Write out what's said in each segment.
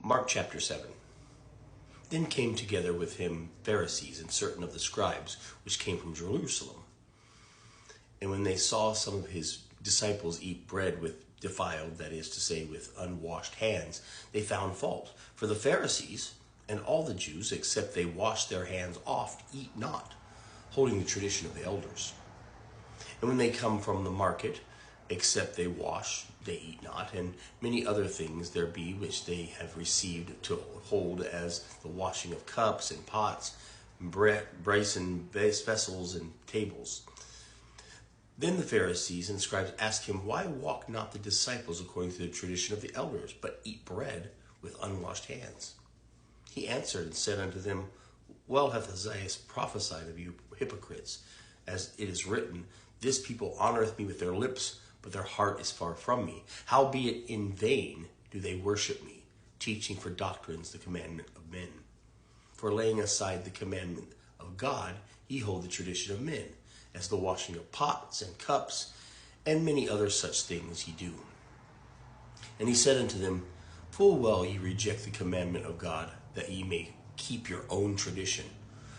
Mark chapter 7. Then came together with him Pharisees and certain of the scribes, which came from Jerusalem. And when they saw some of his disciples eat bread with defiled, that is to say, with unwashed hands, they found fault. For the Pharisees and all the Jews, except they wash their hands oft, eat not, holding the tradition of the elders. And when they come from the market, except they wash, they eat not, and many other things there be which they have received to hold, as the washing of cups and pots, brazen vessels and tables. Then the Pharisees and scribes asked him, Why walk not the disciples according to the tradition of the elders, but eat bread with unwashed hands? He answered and said unto them, Well hath Isaiah prophesied of you hypocrites, as it is written, This people honoreth me with their lips, but their heart is far from me. Howbeit in vain do they worship me, teaching for doctrines the commandment of men. For laying aside the commandment of God, ye hold the tradition of men, as the washing of pots and cups, and many other such things ye do. And he said unto them, Full well ye reject the commandment of God, that ye may keep your own tradition.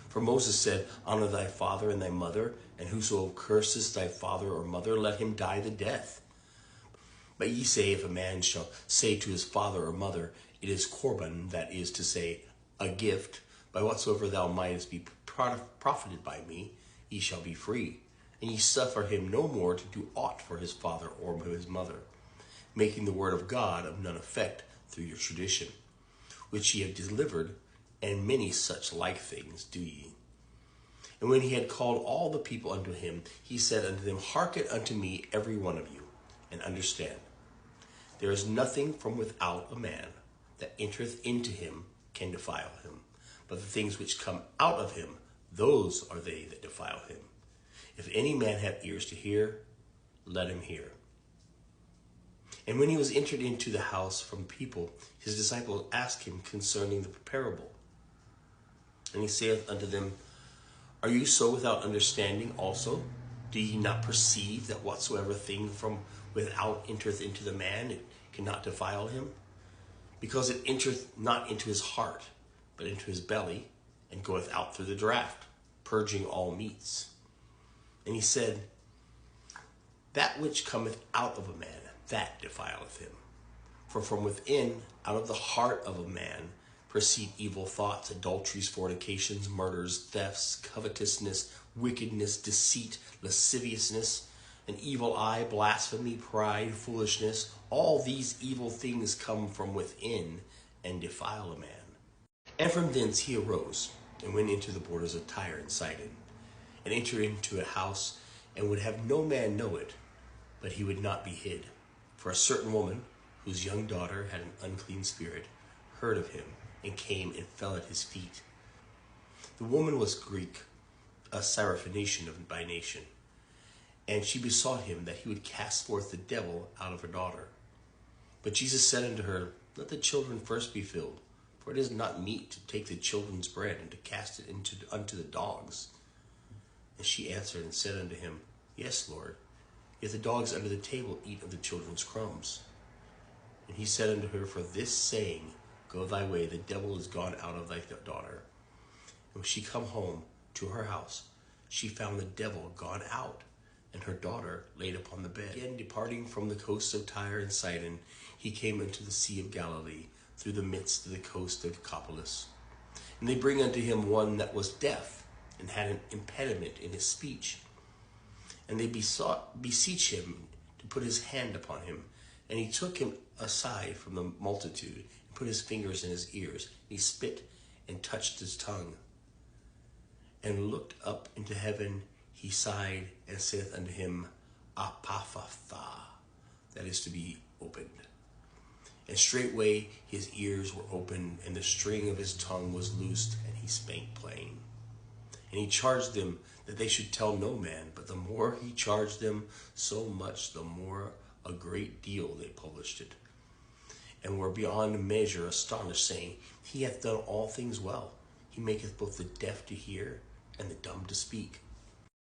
For Moses said, Honor thy father and thy mother, and whoso curses thy father or mother, let him die the death. But ye say, if a man shall say to his father or mother, It is Corban, that is to say, a gift, by whatsoever thou mightest be profited by me, ye shall be free. And ye suffer him no more to do aught for his father or his mother, making the word of God of none effect through your tradition, which ye have delivered, and many such like things do ye. And when he had called all the people unto him, he said unto them, Hearken unto me, every one of you, and understand. There is nothing from without a man that entereth into him can defile him, but the things which come out of him, those are they that defile him. If any man have ears to hear, let him hear. And when he was entered into the house from people, his disciples asked him concerning the parable. And he saith unto them, Are you so without understanding also? Do ye not perceive that whatsoever thing from without entereth into the man, it cannot defile him? Because it entereth not into his heart, but into his belly, and goeth out through the draught, purging all meats. And he said, That which cometh out of a man, that defileth him. For from within, out of the heart of a man, proceed evil thoughts, adulteries, fornications, murders, thefts, covetousness, wickedness, deceit, lasciviousness, an evil eye, blasphemy, pride, foolishness. All these evil things come from within and defile a man. And from thence he arose and went into the borders of Tyre and Sidon, and entered into a house, and would have no man know it, but he would not be hid. For a certain woman, whose young daughter had an unclean spirit, heard of him, and came and fell at his feet. The woman was Greek, a Syrophoenician by nation, and she besought him that he would cast forth the devil out of her daughter. But Jesus said unto her, Let the children first be filled, for it is not meet to take the children's bread and to cast it unto the dogs. And she answered and said unto him, Yes, Lord, yet the dogs under the table eat of the children's crumbs. And he said unto her, For this saying, Go thy way, the devil is gone out of thy daughter. And when she come home to her house, she found the devil gone out, and her daughter laid upon the bed. Again, departing from the coast of Tyre and Sidon, he came into the Sea of Galilee, through the midst of the coast of Decapolis. And they bring unto him one that was deaf, and had an impediment in his speech. And they beseech him to put his hand upon him. And he took him aside from the multitude, and put his fingers in his ears. And he spit and touched his tongue. And looked up into heaven, he sighed, and saith unto him, Apaphatha, that is to be opened. And straightway his ears were opened, and the string of his tongue was loosed, and he spake plain. And he charged them that they should tell no man, but the more he charged them, so much the more a great deal they published it, and were beyond measure astonished, saying, He hath done all things well. He maketh both the deaf to hear, and the dumb to speak.